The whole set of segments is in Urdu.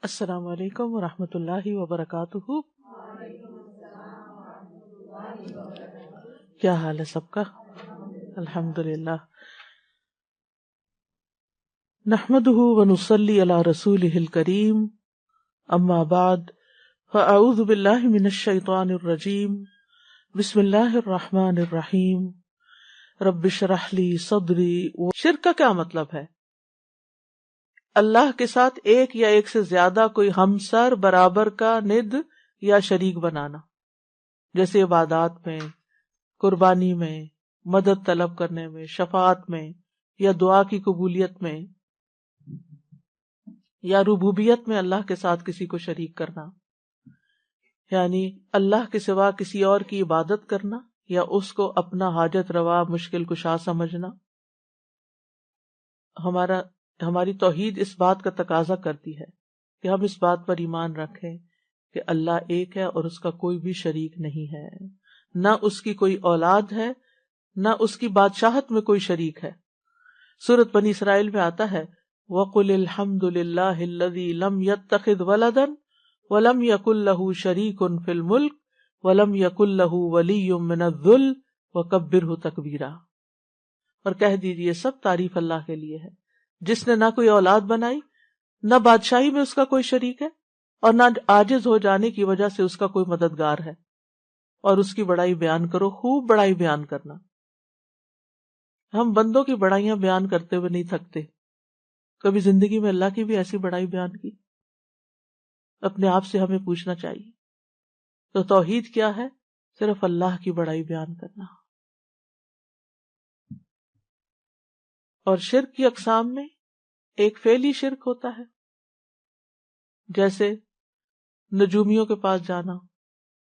السلام علیکم ورحمۃ اللہ وبرکاتہ. کیا حال ہے سب کا؟ الحمد للہ. نحمده ونصلی علی رسولہ الکریم. اما بعد فاعوذ باللہ من الشیطان الرجیم. بسم اللہ الرحمن الرحیم. رب اشرح لی صدری. شرک کا کیا مطلب ہے؟ اللہ کے ساتھ ایک یا ایک سے زیادہ کوئی ہمسر، برابر کا، ند یا شریک بنانا، جیسے عبادات میں، قربانی میں، مدد طلب کرنے میں، شفاعت میں، یا دعا کی قبولیت میں، یا ربوبیت میں اللہ کے ساتھ کسی کو شریک کرنا، یعنی اللہ کے سوا کسی اور کی عبادت کرنا یا اس کو اپنا حاجت روا، مشکل کشا سمجھنا. ہماری توحید اس بات کا تقاضا کرتی ہے کہ ہم اس بات پر ایمان رکھیں کہ اللہ ایک ہے اور اس کا کوئی بھی شریک نہیں ہے، نہ اس کی کوئی اولاد ہے، نہ اس کی بادشاہت میں کوئی شریک ہے. سورۃ بنی اسرائیل میں آتا ہے وَقُلِ الْحَمْدُ لِلَّهِ الَّذِي لَمْ يَتَّخِذْ وَلَدًا وَلَمْ يَكُنْ لَهُ شَرِيكٌ فِي الْمُلْكِ وَلَمْ يَكُنْ لَهُ وَلِيٌّ مِّنَ الذُّلِّ وَكَبِّرْهُ تَكْبِيرًا. اور کہہ دیجئے سب تعریف اللہ کے لیے ہے جس نے نہ کوئی اولاد بنائی، نہ بادشاہی میں اس کا کوئی شریک ہے، اور نہ عاجز ہو جانے کی وجہ سے اس کا کوئی مددگار ہے. اور اس کی بڑائی بیان کرو، خوب بڑائی بیان کرنا. ہم بندوں کی بڑائیاں بیان کرتے ہوئے نہیں تھکتے. کبھی زندگی میں اللہ کی بھی ایسی بڑائی بیان کی؟ اپنے آپ سے ہمیں پوچھنا چاہیے. تو توحید کیا ہے؟ صرف اللہ کی بڑائی بیان کرنا. اور شرک کی اقسام میں ایک فعلی شرک ہوتا ہے، جیسے نجومیوں کے پاس جانا،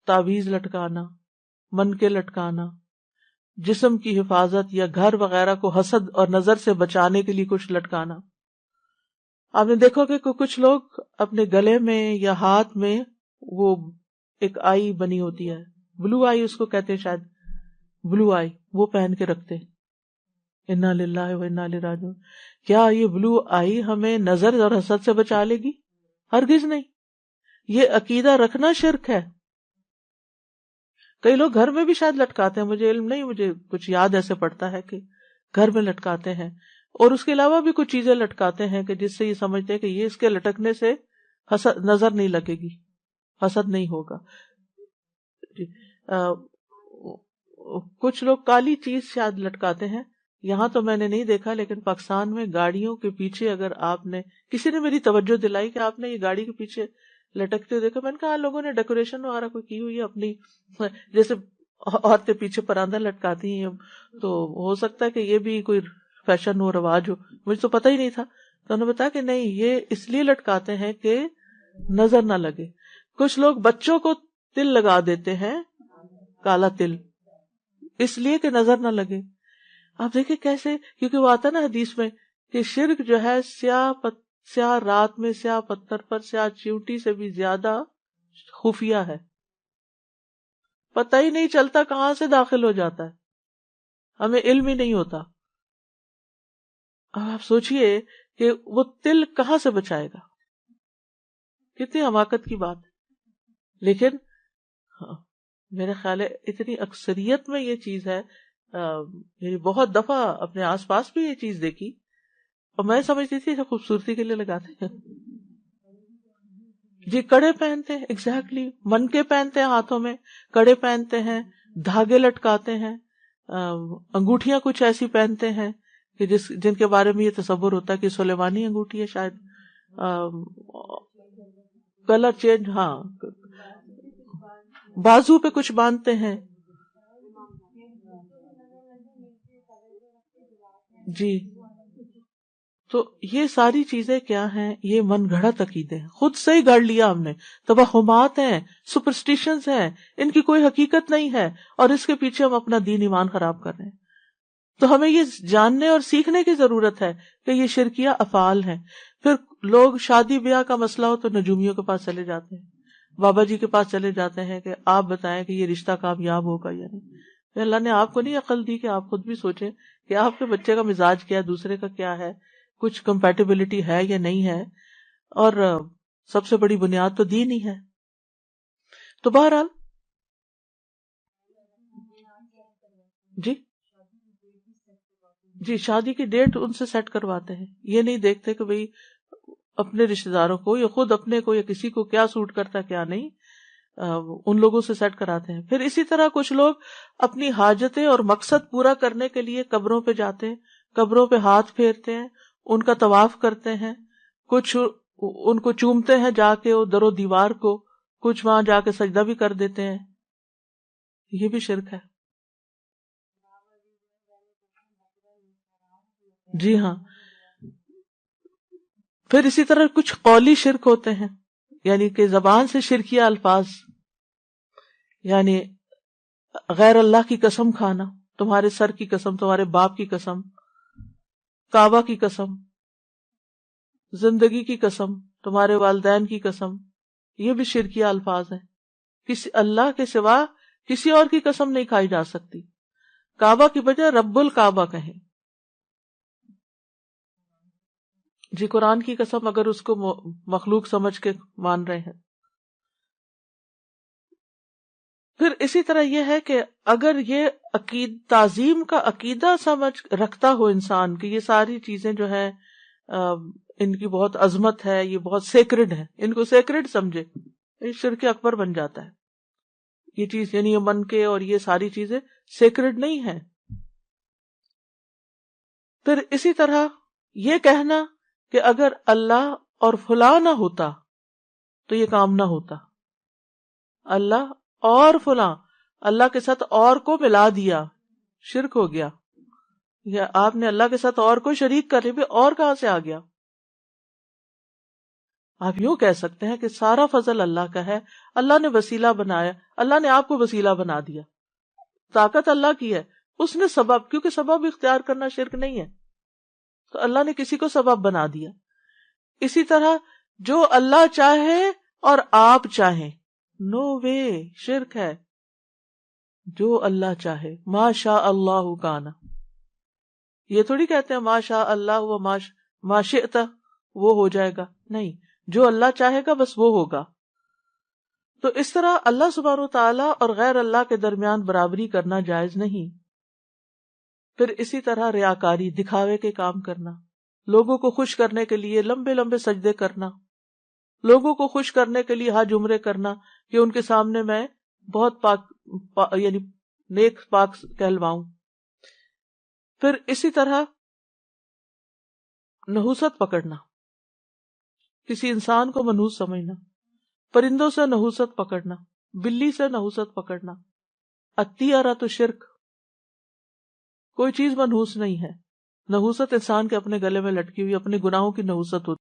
تعویذ لٹکانا، منکے لٹکانا، جسم کی حفاظت یا گھر وغیرہ کو حسد اور نظر سے بچانے کے لیے کچھ لٹکانا. آپ نے دیکھو کہ کچھ لوگ اپنے گلے میں یا ہاتھ میں وہ ایک آئی بنی ہوتی ہے، بلو آئی اس کو کہتے ہیں شاید، بلو آئی وہ پہن کے رکھتے ہیں. انا للہ و انا الیہ راجعون. کیا یہ بلو آئی ہمیں نظر اور حسد سے بچا لے گی؟ ہرگز نہیں. یہ عقیدہ رکھنا شرک ہے. کئی لوگ گھر میں بھی شاید لٹکاتے ہیں، مجھے علم نہیں، مجھے کچھ یاد ایسے پڑتا ہے کہ گھر میں لٹکاتے ہیں. اور اس کے علاوہ بھی کچھ چیزیں لٹکاتے ہیں کہ جس سے یہ سمجھتے ہیں کہ یہ اس کے لٹکنے سے حسد نظر نہیں لگے گی، حسد نہیں ہوگا. کچھ لوگ کالی چیز شاید لٹکاتے ہیں. یہاں تو میں نے نہیں دیکھا، لیکن پاکستان میں گاڑیوں کے پیچھے اگر آپ نے، کسی نے میری توجہ دلائی کہ آپ نے یہ گاڑی کے پیچھے لٹکتے ہوئے دیکھا. میں نے کہا لوگوں نے ڈیکوریشن وغیرہ کوئی کی ہوئی ہے اپنی، جیسے عورتیں پیچھے پراندہ لٹکاتی ہیں، تو ہو سکتا ہے کہ یہ بھی کوئی فیشن ہو، رواج ہو. مجھے تو پتہ ہی نہیں تھا. تو انہوں نے بتایا کہ نہیں، یہ اس لیے لٹکاتے ہیں کہ نظر نہ لگے. کچھ لوگ بچوں کو تل لگا دیتے ہیں، کالا تل، اس لیے کہ نظر نہ لگے. آپ دیکھیں کیسے، کیونکہ وہ آتا نا حدیث میں کہ شرک جو ہے سیاہ رات میں سیاہ پتھر پر سیاہ چیونٹی سے بھی زیادہ خفیہ ہے، پتہ ہی نہیں چلتا کہاں سے داخل ہو جاتا ہے، ہمیں علم ہی نہیں ہوتا. اب آپ سوچئے کہ وہ تل کہاں سے بچائے گا، کتنی حماقت کی بات ہے. لیکن میرے خیال ہے اتنی اکثریت میں یہ چیز ہے. میری بہت دفعہ اپنے آس پاس بھی یہ چیز دیکھی، اور میں سمجھتی تھی خوبصورتی کے لیے لگاتے ہیں. جی کڑے پہنتے ہیں، ایگزیکٹلی منکے پہنتے ہیں، ہاتھوں میں کڑے پہنتے ہیں، دھاگے لٹکاتے ہیں، انگوٹھیاں کچھ ایسی پہنتے ہیں کہ جن کے بارے میں یہ تصور ہوتا ہے کہ سلیمانی انگوٹھی ہے شاید، کلر چینج، ہاں، بازو پہ کچھ باندھتے ہیں. جی تو یہ ساری چیزیں کیا ہیں؟ یہ من گھڑت عقیدے ہیں، خود سے ہی گڑھ لیا ہم نے، توہمات ہیں، سپرسٹیشنز ہیں، ان کی کوئی حقیقت نہیں ہے، اور اس کے پیچھے ہم اپنا دین ایمان خراب کر رہے ہیں. تو ہمیں یہ جاننے اور سیکھنے کی ضرورت ہے کہ یہ شرکیہ افعال ہیں. پھر لوگ شادی بیاہ کا مسئلہ ہو تو نجومیوں کے پاس چلے جاتے ہیں، بابا جی کے پاس چلے جاتے ہیں کہ آپ بتائیں کہ یہ رشتہ کامیاب ہوگا یا نہیں. اللہ نے آپ کو نہیں عقل دی کہ آپ خود بھی سوچیں کہ آپ کے بچے کا مزاج کیا ہے، دوسرے کا کیا ہے، کچھ کمپیٹیبلٹی ہے یا نہیں ہے. اور سب سے بڑی بنیاد تو دین ہی ہے. تو بہرحال جی جی شادی کی ڈیٹ ان سے سیٹ کرواتے ہیں. یہ نہیں دیکھتے کہ بھئی اپنے رشتے داروں کو یا خود اپنے کو یا کسی کو کیا سوٹ کرتا ہے کیا نہیں، ان لوگوں سے سیٹ کراتے ہیں. پھر اسی طرح کچھ لوگ اپنی حاجتیں اور مقصد پورا کرنے کے لیے قبروں پہ جاتے ہیں، قبروں پہ ہاتھ پھیرتے ہیں، ان کا طواف کرتے ہیں، کچھ ان کو چومتے ہیں جا کے وہ در و دیوار کو، کچھ وہاں جا کے سجدہ بھی کر دیتے ہیں. یہ بھی شرک ہے. جی ہاں. پھر اسی طرح کچھ قولی شرک ہوتے ہیں، یعنی کہ زبان سے شرکیہ الفاظ، یعنی غیر اللہ کی قسم کھانا، تمہارے سر کی قسم، تمہارے باپ کی قسم، کعبہ کی قسم، زندگی کی قسم، تمہارے والدین کی قسم. یہ بھی شرکیہ الفاظ ہیں. کسی اللہ کے سوا کسی اور کی قسم نہیں کھائی جا سکتی. کعبہ کی بجائے رب الکعبہ کہیں. جی قرآن کی قسم اگر اس کو مخلوق سمجھ کے مان رہے ہیں. پھر اسی طرح یہ ہے کہ اگر یہ تعظیم کا عقیدہ سمجھ رکھتا ہو انسان کہ یہ ساری چیزیں جو ہیں ان کی بہت عظمت ہے، یہ بہت سیکرڈ ہے، ان کو سیکرڈ سمجھے، یہ شرک اکبر بن جاتا ہے. یہ چیز یعنی یہ من کے اور یہ ساری چیزیں سیکرڈ نہیں ہیں. پھر اسی طرح یہ کہنا کہ اگر اللہ اور فلاں نہ ہوتا تو یہ کام نہ ہوتا. اللہ اور فلاں، اللہ کے ساتھ اور کو ملا دیا، شرک ہو گیا. یا آپ نے اللہ کے ساتھ اور کو شریک کر لی، اور کہاں سے آ گیا؟ آپ یوں کہہ سکتے ہیں کہ سارا فضل اللہ کا ہے، اللہ نے وسیلہ بنایا، اللہ نے آپ کو وسیلہ بنا دیا. طاقت اللہ کی ہے، اس نے سبب، کیونکہ سبب اختیار کرنا شرک نہیں ہے، تو اللہ نے کسی کو سبب بنا دیا. اسی طرح جو اللہ چاہے اور آپ چاہیں، نو وے، شرک ہے. جو اللہ چاہے، ما شاء اللہ کانا. یہ تھوڑی کہتے ہیں ما شاء اللہ و ما شئت وہ ہو جائے گا، نہیں، جو اللہ چاہے گا بس وہ ہوگا. تو اس طرح اللہ سبحانہ و تعالیٰ اور غیر اللہ کے درمیان برابری کرنا جائز نہیں. پھر اسی طرح ریاکاری، دکھاوے کے کام کرنا، لوگوں کو خوش کرنے کے لیے لمبے لمبے سجدے کرنا، لوگوں کو خوش کرنے کے لیے حج عمرے کرنا کہ ان کے سامنے میں بہت یعنی نیک پاک کہلواؤں. پھر اسی طرح نحوست پکڑنا، کسی انسان کو منحوس سمجھنا، پرندوں سے نحوست پکڑنا، بلی سے نحوست پکڑنا. الطیرۃ شرک، کوئی چیز منحوس نہیں ہے. نحوست انسان کے اپنے گلے میں لٹکی ہوئی اپنے گناہوں کی نحوست ہوتی